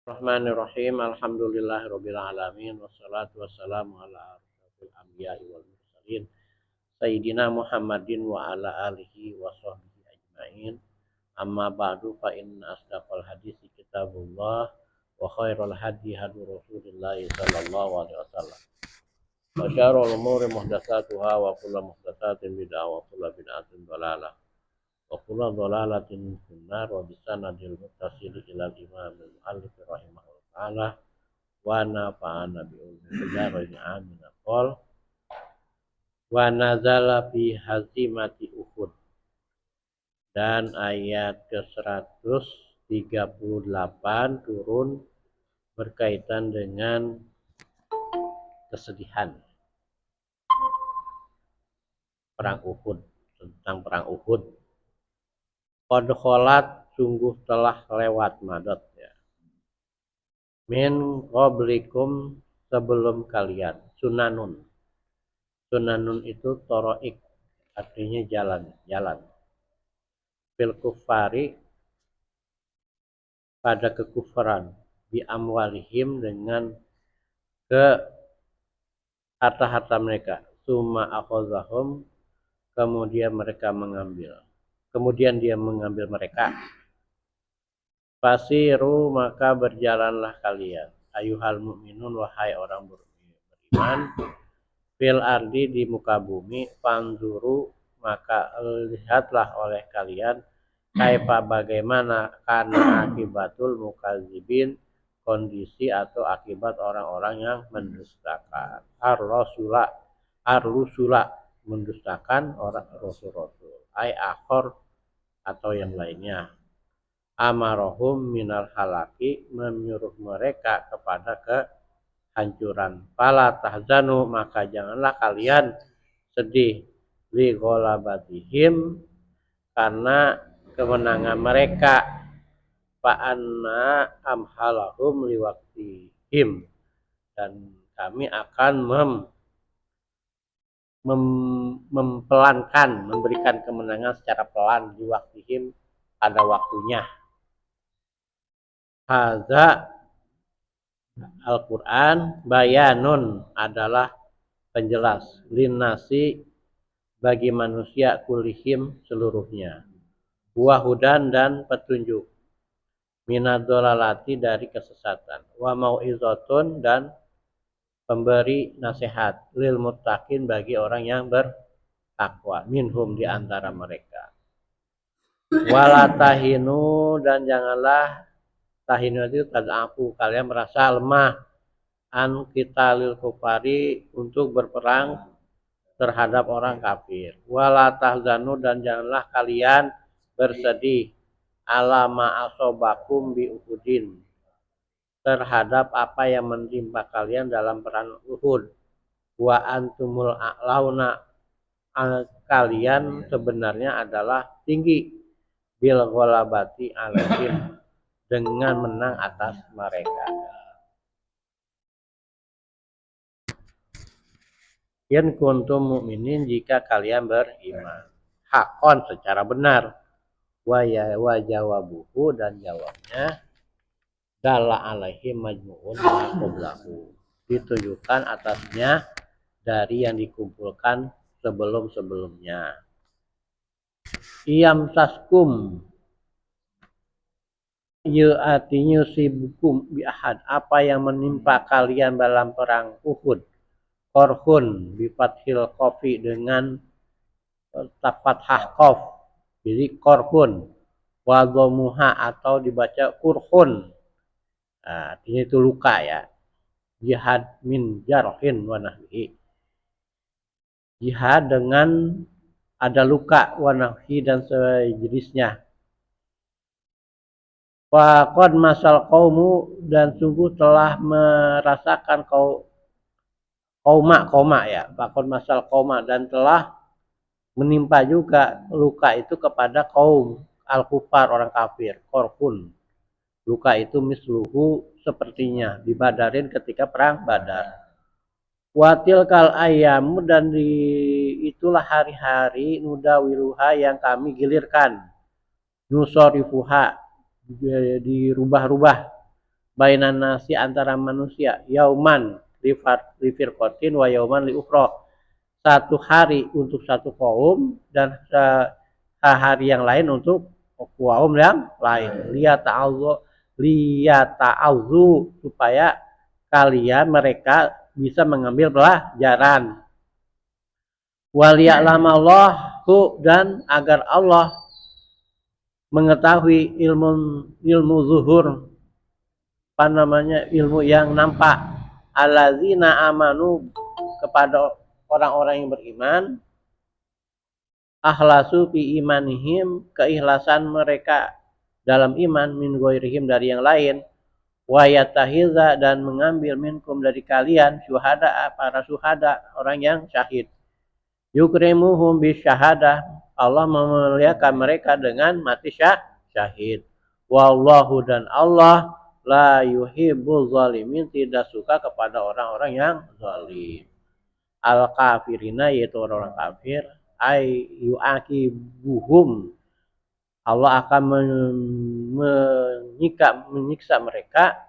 Bismillahirrahmanirrahim. Alhamdulillahirabbil alamin wassalatu wassalamu ala asyrofil anbiya'i wal mursalin sayyidina Muhammadin wa ala alihi wa sahbihi ajmain. Amma ba'du fa inna asdaqal hadisi kitabullah wa khairal hadi hadi Rasulillah sallallahu alaihi wasallam. Wa syarrul umuri muhdatsatuha wa kullu muhdatsatin bid'ah wa kullu bid'atin dhalalah. Wa kullu dhalalatin finnar wa bisanadil muttasil ila imam al-muallif rahimahullah ta'ala wa nafa'ana bi ulumil amin qol wa nazala fi hazimati Uhud. Dan ayat ke-138 turun berkaitan dengan kesedihan perang Uhud, tentang perang Uhud. Qad kholat, sungguh telah lewat madot ya. Min qablikum, sebelum kalian. Sunanun. Sunanun itu toroik, artinya jalan. Fil kufari, pada kekufaran. Bi amwalihim, dengan ke harta-harta mereka. Summa akhazahum, kemudian dia mengambil mereka. Fasiru, maka berjalanlah kalian, ayuhal mu'minun, wahai orang beriman, fil ardi, di muka bumi, fanzuru, maka lihatlah oleh kalian, kaifa, bagaimana, kana akibatul mukadzibin, kondisi atau akibat orang-orang yang mendustakan ar-rusula, mendustakan orang rasul-rasul, akhor, atau yang lainnya. Amarohum minal halaki, menyuruh mereka kepada kehancuran. Fala tahzanu, maka janganlah kalian sedih, li ghalabatihim, karena kemenangan mereka. Fa'anna amhalahum liwaktihim, dan kami akan mempelankan, memberikan kemenangan secara pelan, di waktihim, pada waktunya. Hadza Al-Quran bayanun, adalah penjelas, linnasi, bagi manusia, kulihim, seluruhnya, wahudan, dan petunjuk, minadzolalati, dari kesesatan, wa mau'izatun, dan pemberi nasihat, lil muttaqin, bagi orang yang bertakwa, minhum, di antara mereka. Wala tahinu, dan janganlah, tahinu itu tad'afu, kalian merasa lemah, an qitalil kufari, untuk berperang terhadap orang kafir. Wala tahzanu, dan janganlah kalian bersedih, ala ma asobakum bi Uhudin, terhadap apa yang menimpa kalian dalam perang Uhud. Wa antumul a'launa, kalian sebenarnya adalah tinggi, bil ghalabati alaihim, dengan menang atas mereka. In kuntum mu'minin, jika kalian beriman. Hakon, secara benar. Wa jawabuhu, dan jawabnya, dalla alaihi majmu'un ma qablahu, ditujukan atasnya dari yang dikumpulkan sebelum-sebelumnya. Iyam saskum, artinya sibukum bi ahad, apa yang menimpa kalian dalam perang Uhud. Korhun, bifathil qafi, dengan fathah qaf, jadi korhun. Wa dhamuha, atau dibaca kurhun, artinya itu luka ya. Jihad min jarhin wa nahwi, jihad dengan ada luka, wa nahwi, dan sejenisnya. Faqad masal qaumu, dan sungguh telah merasakan qauma ya, faqad masal qauma, dan telah menimpa juga luka itu kepada kaum al-kufar, orang kafir. Korhun, luka itu misluhu, sepertinya, di Badarin, ketika perang Badar. Watil kal ayamu, dan itulah hari-hari, nudawiluha, yang kami gilirkan, nusorifuha, dirubah-rubah, bainan nasi antara manusia yauman li firqatin wa yauman li ukhra, satu hari untuk satu kaum dan hari yang lain untuk kaum yang lain. Liyata'awzu supaya kalian mereka bisa mengambil pelajaran. Waliya'lamallahu dan agar Allah mengetahui ilmu zuhur, apa namanya, ilmu yang nampak, allazina amanu kepada orang-orang yang beriman, akhlasu fi imanihim keikhlasan mereka dalam iman, min ghairihim dari yang lain, wa yatahiza dan mengambil minkum dari kalian syuhada para syuhada orang yang syahid, yukrimuhum bisyahadah Allah memuliakan mereka dengan mati syahid, wallahu dan Allah la yuhibbul zalimin tidak suka kepada orang-orang yang zalim. Al kafirina yaitu orang-orang kafir, ay yu'aqibuhum Allah akan menyiksa mereka,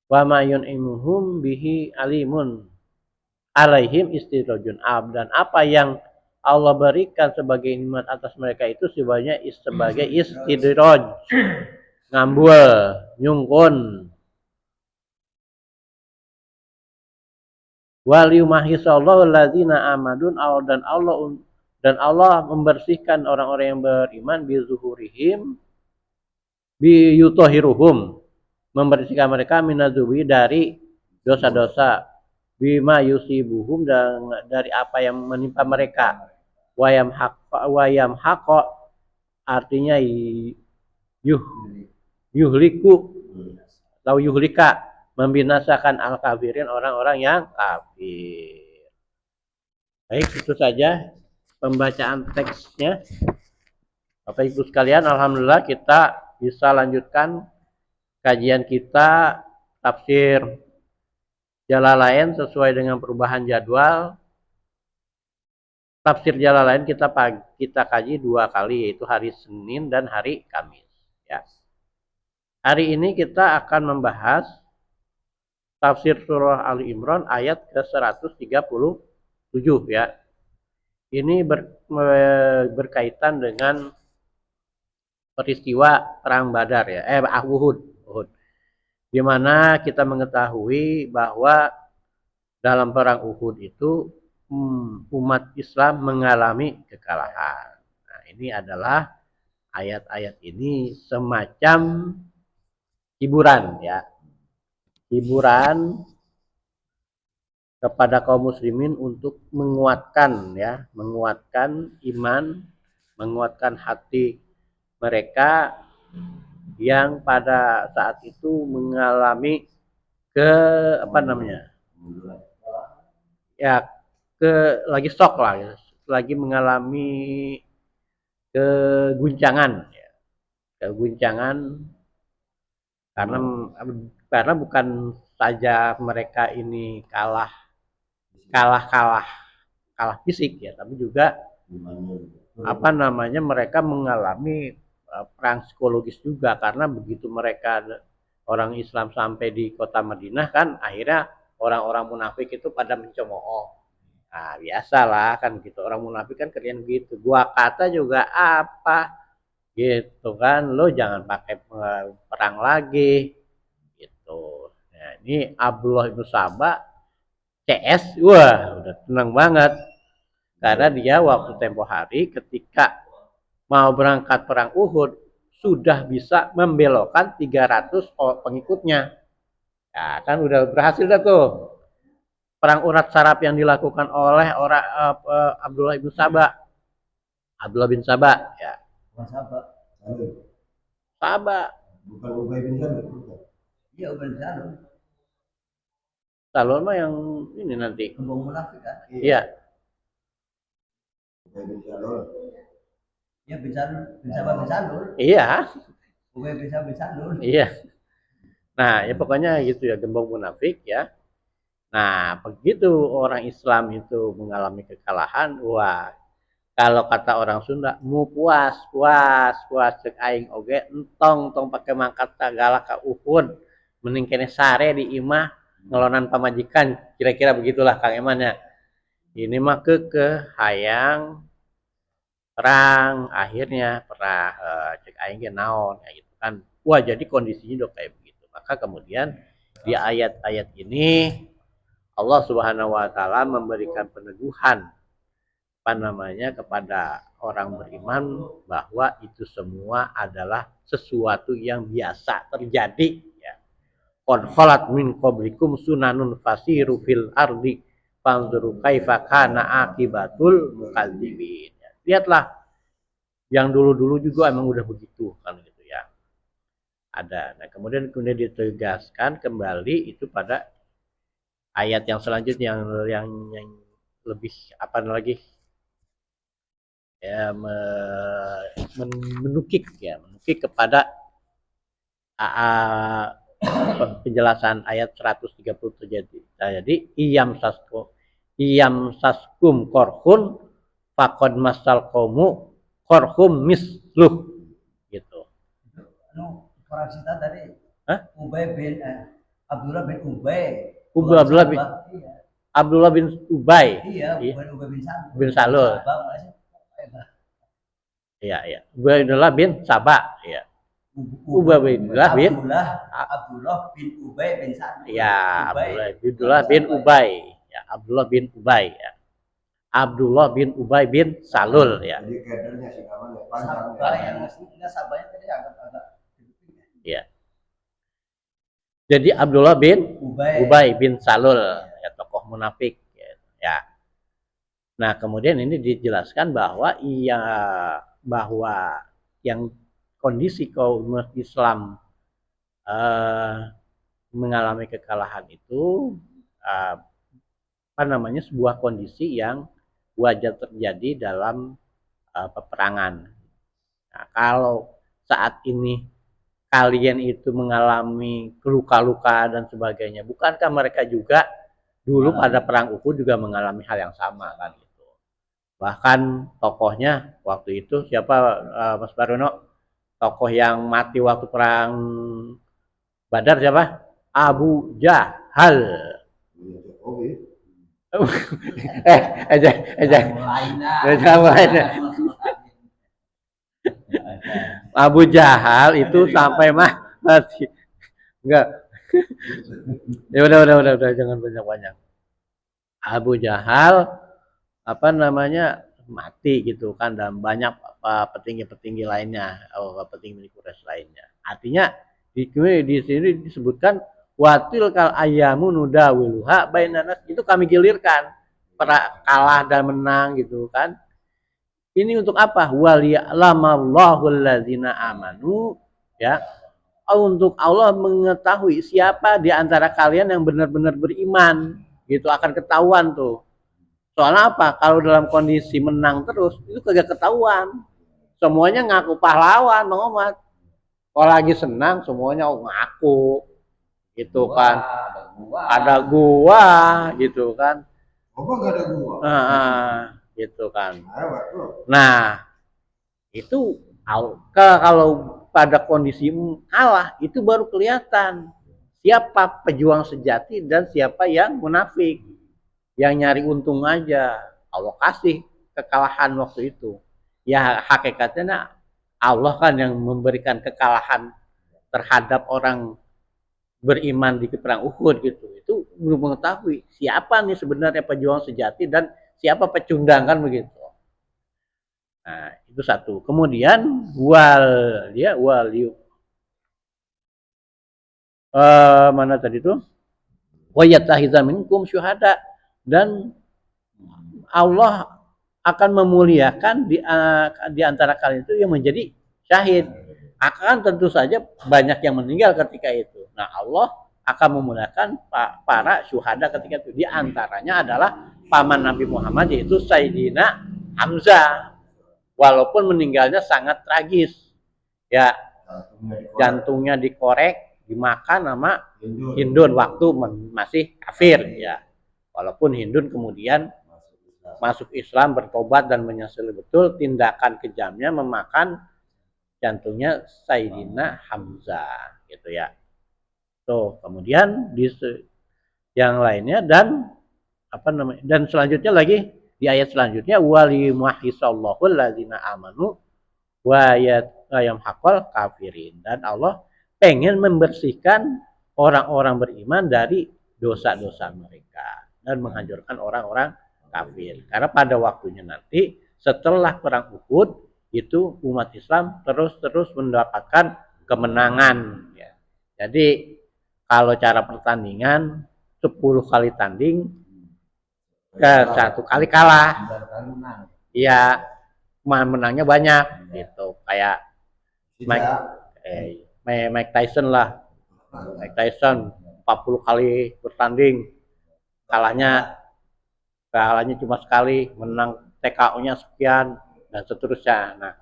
wa ma yun'imuhum bihi alimun alaihim istidrajun ab, dan apa yang Allah berikan sebagai nikmat atas mereka itu sebagai istidraj, ngambul, nyungkun. Wal yumahisallahu alladzina amadun, dan Allah membersihkan orang-orang yang beriman bi zuhurihim bi yutahhiruhum, membersihkan mereka minazubi dari dosa-dosa, bima yusibuhum dan dari apa yang menimpa mereka, wayam haqo artinya yuh yuhliku atau yuhlika membinasakan al kafirin orang-orang yang kafir. Baik, itu saja pembacaan teksnya. Bapak Ibu sekalian, alhamdulillah kita bisa lanjutkan kajian kita tafsir Jalalain sesuai dengan perubahan jadwal. Tafsir Jalalain kita kaji 2 kali, yaitu hari Senin dan hari Kamis. Ya. Hari ini kita akan membahas tafsir surah Ali Imran ayat ke-137 ya. Ini berkaitan dengan peristiwa perang Badar ya, Uhud. Di mana kita mengetahui bahwa dalam perang Uhud itu umat Islam mengalami kekalahan. Nah, ini adalah ayat-ayat ini semacam hiburan ya. Hiburan kepada kaum muslimin untuk menguatkan iman, menguatkan hati mereka yang pada saat itu mengalami lagi shock lah, lagi mengalami keguncangan karena bukan saja mereka ini kalah fisik ya, tapi juga mereka mengalami perang psikologis juga, karena begitu mereka orang Islam sampai di kota Madinah kan akhirnya orang-orang munafik itu pada mencemooh. Nah, biasalah kan gitu, orang munafik kan kerjaan gitu, gua kata juga apa gitu kan, lo jangan pakai perang lagi gitu. Nah, ini Abdullah bin Sabah CS, wah udah tenang banget karena dia waktu tempo hari ketika mau berangkat perang Uhud sudah bisa membelokkan 300 pengikutnya. Ya kan udah berhasil dah tuh perang urat saraf yang dilakukan oleh orang Abdullah bin Sabah. Abdullah bin Sabah ya. Sabah. Bukan Ubay bin Salul. Iya, Ubay bin Salul. Salul mah yang ini nanti. Kembang munafik kan? Iya. Ubay bin Salul. Ya bin Sabah bin Salul. Iya. Ubay bin Sabah bin Salul. Iya. Nah, ya pokoknya gitu ya, gembong munafik ya. Nah, begitu orang Islam itu mengalami kekalahan, wah, kalau kata orang Sunda, mu puas cek aing oge entong pakai mangkat tagala ka Uhud. mending kene sare di imah ngelonan pamajikan, kira-kira begitulah Kang Eman ya. Ini mah hayang perang, akhirnya perang cek aing ge naon kayak gitu kan. Wah, jadi kondisinya udah kayak begitu. Maka kemudian di ayat-ayat ini Allah Subhanahu wa taala memberikan peneguhan apa namanya kepada orang beriman bahwa itu semua adalah sesuatu yang biasa terjadi ya. Qad khalat min qablikum sunanun fasiru fil ardi fanzuru kaifa kana akibatul mukadzibin. Lihatlah yang dulu-dulu juga emang udah begitu kan gitu ya. Ada. Nah, kemudian ditegaskan kembali itu pada ayat yang selanjutnya yang lebih apa lagi ya menukik kepada penjelasan ayat 130 terjadi. Jadi iyam saskum korhun fakod masal komu korhum misluh gitu. Orang kita tadi Ubay bin Abdullah bin Abdullah bin Ubay. Iya, bukan Ubay bin Salul. Iya. Abdullah bin Sabah, ya. Abdullah bin Ubay bin Salul. Ya, Abdullah bin Ubay. Ya, Abdullah bin Ubay ya. Abdullah bin Ubay bin Salul ya. Jadi kadernya sih namanya panjang. Yang Sabahnya tadi agak ya. Jadi Abdullah bin Ubay bin Salul ya, tokoh munafik ya. Nah, kemudian ini dijelaskan bahwa yang kondisi kaum Islam mengalami kekalahan itu apa namanya sebuah kondisi yang wajar terjadi dalam peperangan. Nah, kalau saat ini kalian itu mengalami luka-luka dan sebagainya, bukankah mereka juga dulu pada perang Uhud juga mengalami hal yang sama kan gitu. Bahkan tokohnya waktu itu siapa Mas Barono? Tokoh yang mati waktu perang Badar siapa? Abu Jahal. Abu Jahal itu sampai mati. Enggak. Ya udah jangan banyak-banyak. Abu Jahal apa namanya mati gitu kan dan banyak petinggi-petinggi lainnya, petinggi Quraisy lainnya. Artinya di sini disebutkan watil kal ayamu nudawiluha bainanas, itu kami gilirkan kalah dan menang gitu kan. Ini untuk apa? Waliya'lamallahu allazina amanu ya. Untuk Allah mengetahui siapa di antara kalian yang benar-benar beriman gitu, akan ketahuan tuh. Soalnya apa? Kalau dalam kondisi menang terus itu kagak ketahuan. Semuanya ngaku pahlawan, Bang Omat. Kalau lagi senang semuanya ngaku gitu kan. Ada gua gitu kan. Apa enggak ada gua? Gitu kan. Nah, itu kalau pada kondisi kalah itu baru kelihatan siapa pejuang sejati dan siapa yang munafik, yang nyari untung aja. Allah kasih kekalahan waktu itu. Ya hakikatnya Allah kan yang memberikan kekalahan terhadap orang beriman di perang Uhud gitu. Itu belum mengetahui siapa nih sebenarnya pejuang sejati dan siapa pecundang kan begitu. Nah, itu satu. Kemudian mana tadi tuh? Wa yattakhidha minkum syuhada, dan Allah akan memuliakan di antara kalian itu yang menjadi syahid. Akan tentu saja banyak yang meninggal ketika itu. Nah, Allah akan memuliakan para syuhada ketika itu. Di antaranya adalah paman Nabi Muhammad, yaitu Sayyidina Hamzah. Walaupun meninggalnya sangat tragis. Ya, jantungnya dikorek, dimakan sama Hindun waktu masih kafir ya. Walaupun Hindun kemudian masuk Islam, bertobat dan menyesali betul tindakan kejamnya memakan jantungnya Sayyidina Hamzah gitu ya. Tuh, kemudian yang lainnya dan dan selanjutnya lagi di ayat selanjutnya wali muhisallahu allazina amanu wa yamhaqal kafirin, dan Allah pengen membersihkan orang-orang beriman dari dosa-dosa mereka dan menghancurkan orang-orang kafir. Karena pada waktunya nanti setelah perang Uhud itu umat Islam terus mendapatkan kemenangan ya. Jadi kalau cara pertandingan 10 kali tanding ke 1 kali kalah. Iya, menangnya banyak gitu. Kayak Mike Tyson lah. Mike Tyson 40 kali bertanding, kalahnya cuma sekali, menang TKO-nya sekian dan seterusnya. Nah,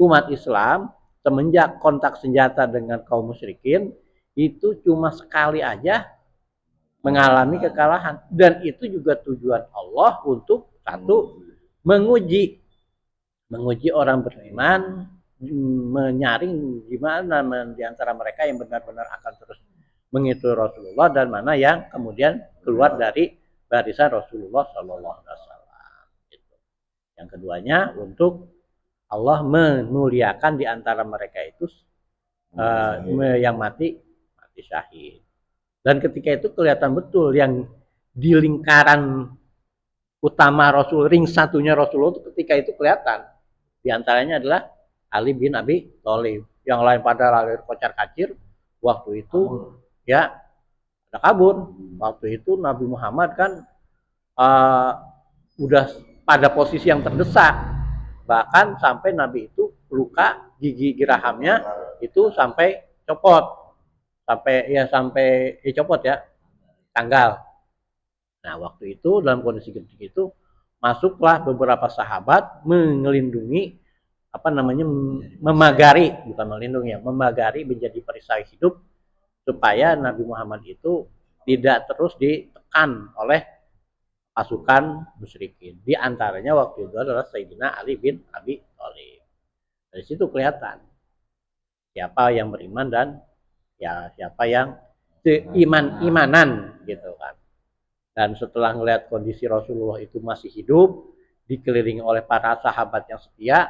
umat Islam semenjak kontak senjata dengan kaum musyrikin itu cuma sekali aja mengalami kekalahan, dan itu juga tujuan Allah untuk satu menguji orang beriman, menyaring gimana di antara mereka yang benar-benar akan terus mengikuti Rasulullah dan mana yang kemudian keluar dari barisan Rasulullah Shallallahu Alaihi Wasallam. Yang keduanya untuk Allah memuliakan di antara mereka itu yang mati syahid. Dan ketika itu kelihatan betul yang di lingkaran utama Rasul, ring satunya Rasulullah ketika itu kelihatan. Di antaranya adalah Ali bin Abi Thalib. Yang lain pada lari kocar kacir, waktu itu ya ada kabur. Waktu itu Nabi Muhammad kan udah pada posisi yang terdesak. Bahkan sampai Nabi itu luka gigi gerahamnya itu sampai copot. Sampai copot ya, tanggal. Nah, waktu itu dalam kondisi seperti itu masuklah beberapa sahabat mengelindungi memagari, bukan melindungi ya, memagari menjadi perisai hidup supaya Nabi Muhammad itu tidak terus ditekan oleh pasukan musyrikin. Di antaranya waktu itu adalah Sayyidina Ali bin Abi Thalib. Dari situ kelihatan siapa yang beriman dan ya siapa yang imanan gitu kan. Dan setelah melihat kondisi Rasulullah itu masih hidup, dikelilingi oleh para sahabat yang setia,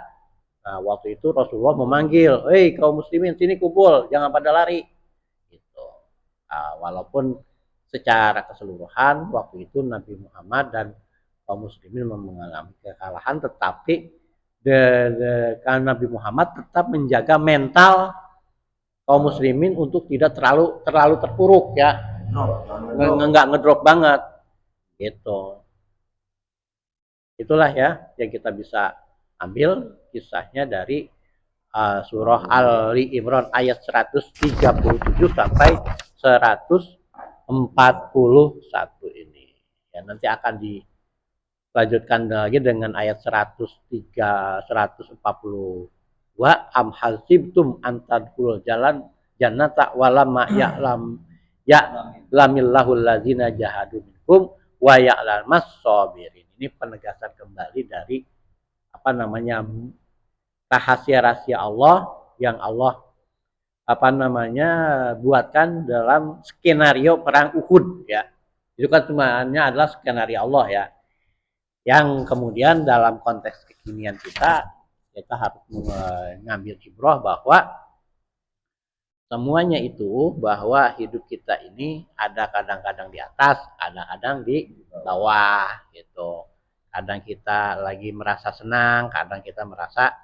nah waktu itu Rasulullah memanggil, hei kaum muslimin sini kumpul, jangan pada lari. Gitu. Walaupun secara keseluruhan waktu itu Nabi Muhammad dan kaum muslimin mengalami kekalahan, tetapi karena Nabi Muhammad tetap menjaga mental kaum muslimin untuk tidak terlalu terpuruk ya, nggak ngedrop banget. Gitu. Itulah ya yang kita bisa ambil kisahnya dari surah Ali Imran ayat 137 sampai 141 ini. Ya, nanti akan dilanjutkan lagi dengan ayat 103 142 am hasibtum antadkhulul jalan jannata walamma ya'lamillahu allazina jahadu minkum wa ya'lamas sabirin. Ini penegasan kembali dari rahasia-rahasia Allah yang Allah buatkan dalam skenario perang Uhud ya. Itu kan semuanya adalah skenario Allah ya. Yang kemudian dalam konteks kekinian kita harus mengambil ibrah bahwa semuanya itu bahwa hidup kita ini ada kadang-kadang di atas, kadang-kadang di bawah gitu. Kadang kita lagi merasa senang, kadang kita merasa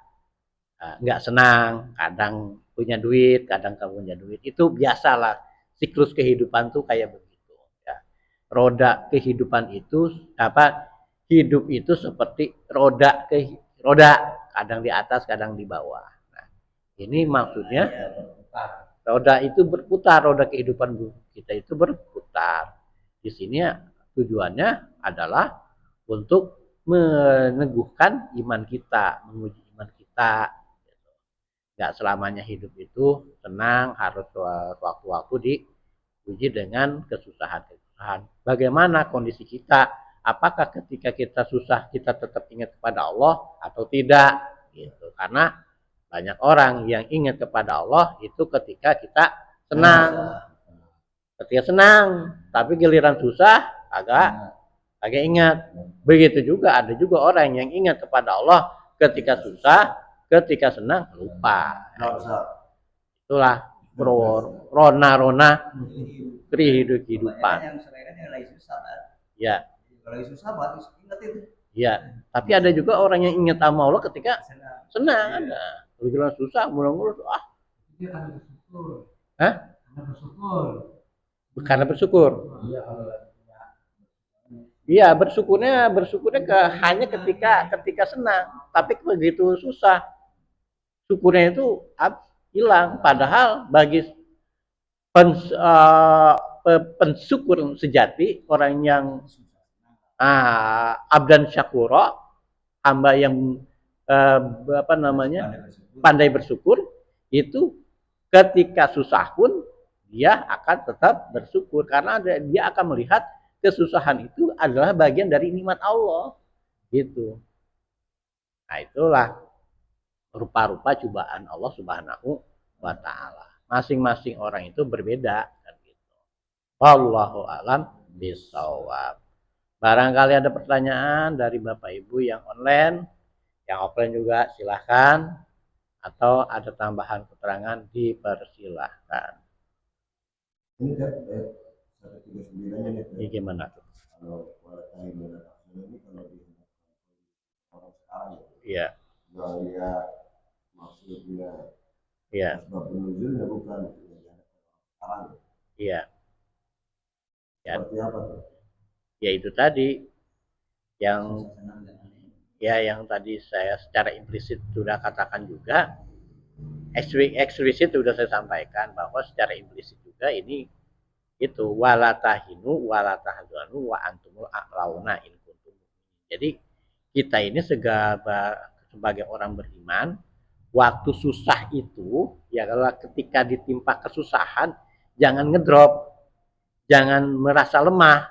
nggak senang, kadang punya duit, kadang kamu punya duit. Itu biasalah, siklus kehidupan tuh kayak begitu. Ya. Roda kehidupan itu hidup itu seperti roda, kadang di atas, kadang di bawah. Nah, ini maksudnya roda itu berputar, roda kehidupan kita itu berputar. Di sini tujuannya adalah untuk meneguhkan iman kita, menguji iman kita. Gak selamanya hidup itu tenang, harus waktu-waktu diuji dengan kesusahan-kesusahan. Bagaimana kondisi kita? Apakah ketika kita susah kita tetap ingat kepada Allah atau tidak? Gitu. Karena banyak orang yang ingat kepada Allah itu ketika kita senang. Ketika senang, tapi giliran susah agak ingat. Begitu juga ada juga orang yang ingat kepada Allah ketika susah, ketika senang lupa. Itulah rona kehidupan. Ya. Kalau susah bagus ingat itu. Ya, tapi ada juga orang yang ingat sama Allah ketika senang. Ada. Kalau susah, mulu-mulu Dia kan bersyukur. Hah? Karena bersyukur. Karena bersyukur. Iya, bersyukurnya hanya ketika senang, tapi begitu susah, syukurnya itu hilang. Padahal bagi pensyukur sejati, orang yang abdan syakuro, hamba yang pandai bersyukur, itu ketika susah pun dia akan tetap bersyukur karena dia akan melihat kesusahan itu adalah bagian dari nikmat Allah gitu. Nah, itulah rupa-rupa cobaan Allah Subhanahu wa taala. Masing-masing orang itu berbeda kan gitu. Wallahu alam bisawab. Barangkali ada pertanyaan dari Bapak Ibu yang online, yang offline juga silahkan, atau ada tambahan keterangan dipersilahkan. Ini kan 139 ini gimana tuh? Kalau ini kalau di orang sekarang ya. Kalau dia maksudnya sebab nuzulnya bukan sekarang. Iya. Seperti apa tuh? Ya itu tadi yang yang tadi saya secara implisit sudah katakan juga, eksplisit sudah saya sampaikan bahwa secara implisit juga ini itu walatahinu walatahzanu wa antumul a'launa in kuntum. Jadi kita ini sebagai orang beriman, waktu susah itu ya kalau ketika ditimpa kesusahan jangan ngedrop, jangan merasa lemah,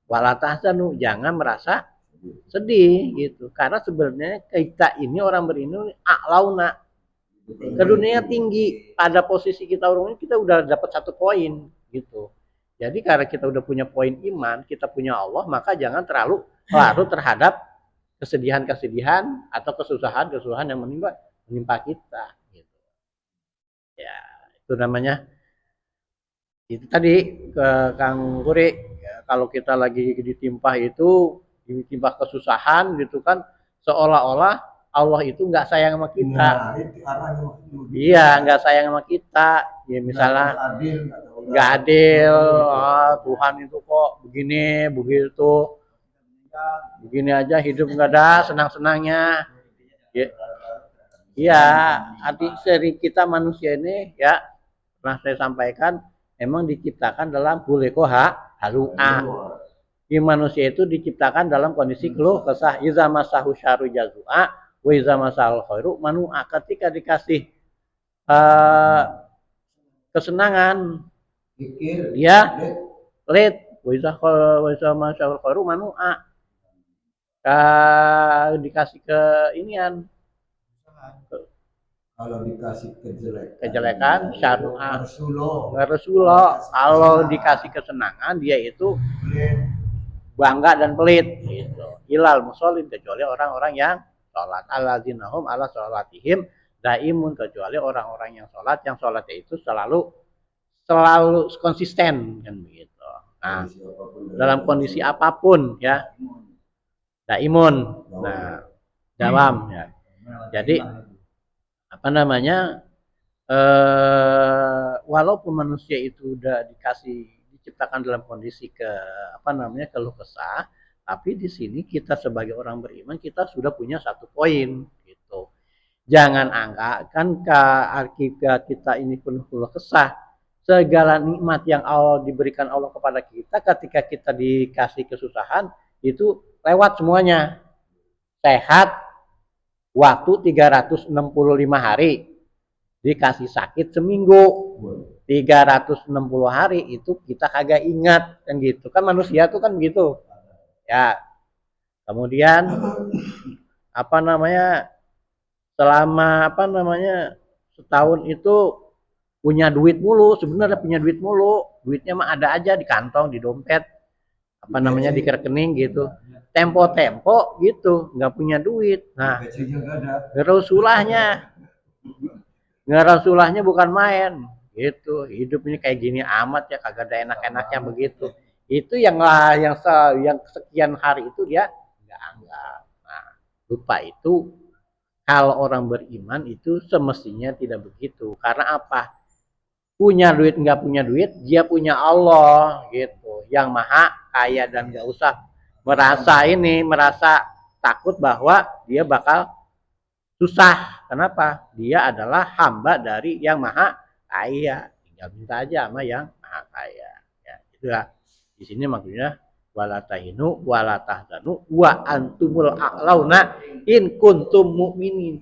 walatahzanu, jangan merasa sedih gitu. Karena sebenarnya kita ini orang beriman a'launa, ke dunia tinggi, pada posisi kita orang ini kita udah dapat 1 poin gitu. Jadi karena kita udah punya poin iman, kita punya Allah, maka jangan terlalu larut terhadap kesedihan-kesedihan atau kesusahan-kesusahan yang menimpa kita gitu. Ya, itu namanya itu tadi ke Kang Guri, ya, kalau kita lagi ditimpa kesusahan gitu kan, seolah-olah Allah itu nggak sayang sama kita. Iya, nggak sayang sama kita. Ya misalnya nggak adil, Tuhan itu kok begini, begitu. Begini aja hidup nggak ada senang-senangnya. Ya. Iya, arti seri kita manusia ini ya pernah saya sampaikan memang diciptakan dalam kulekoha halu'a. Di manusia itu diciptakan dalam kondisi keluh kesah, iza masahu syaru jazua wa iza masahul khairu manu'a. Ketika dikasih kesenangan dia lid wa iza masahul khairu manu'a. Dikasih keinian, kalau dikasih kejelekan syar'a Rasulullah, kalau dikasih kesenangan dia itu bangga dan pelit gitu. Ilal musholin, kecuali orang-orang yang sholat, allazinahum ala sholatihim daimun, kecuali orang-orang yang sholatnya itu selalu konsisten kan begitu. Nah, dalam kondisi apapun ya daimun, nah dawam ya. Jadi apa namanya, walaupun manusia itu udah diciptakan dalam kondisi keluh kesah, tapi di sini kita sebagai orang beriman kita sudah punya 1 poin gitu. Jangan anggakan ketika kita ini penuh keluh kesah, segala nikmat yang Allah diberikan Allah kepada kita ketika kita dikasih kesusahan itu lewat semuanya. Sehat waktu 365 hari, dikasih sakit seminggu, 360 hari itu kita kagak ingat kan gitu. Kan manusia tuh kan begitu. Ya. Kemudian selama setahun itu punya duit mulu, sebenarnya punya duit mulu, duitnya mah ada aja di kantong, di dompet, apa namanya di rekening gitu. Tempo-tempo gitu, nggak punya duit. Nah, ngerusulahnya bukan main gitu. Hidup ini kayak gini amat ya, kagak ada enak-enaknya begitu. Itu yang sekian hari itu dia nggak anggap. Nah, lupa itu. Kalau orang beriman itu semestinya tidak begitu. Karena apa? Punya duit nggak punya duit, dia punya Allah gitu, yang maha kaya, dan nggak usah merasa takut bahwa dia bakal susah. Kenapa? Dia adalah hamba dari yang maha kaya. Tinggal minta aja sama yang maha kaya. Ya, itulah. Di sini maksudnya wala tahinu wala tahzanu wa antumul a'launa in kuntum mu'minin.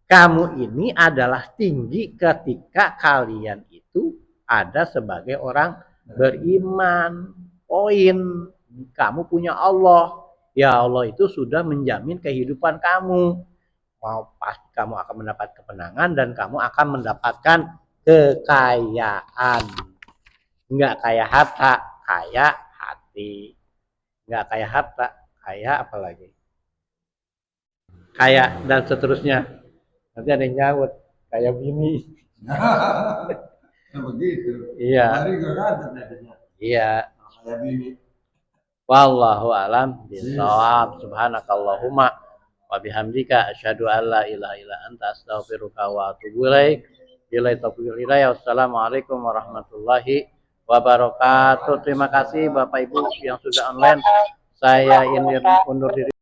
Kamu ini adalah tinggi ketika kalian itu ada sebagai orang beriman. Poin, kamu punya Allah. Ya Allah itu sudah menjamin kehidupan kamu. Pasti kamu akan mendapat kemenangan dan kamu akan mendapatkan kekayaan. Enggak kayak harta, kaya hati. Enggak kayak harta, kaya apalagi? Kaya dan seterusnya. Nanti ada yang nyaut kayak bini. Begitu. Iya. Iya. Kayak bini. Wallahu alam bishawab. Subhanakallahumma wa bihamdika asyhadu an la ilaha illa anta astaghfiruka wa atubu ilaik. Billahi taufiq wal hidayah. Wassalamualaikum warahmatullahi wabarakatuh. Terima kasih Bapak Ibu yang sudah online. Saya ini undur diri.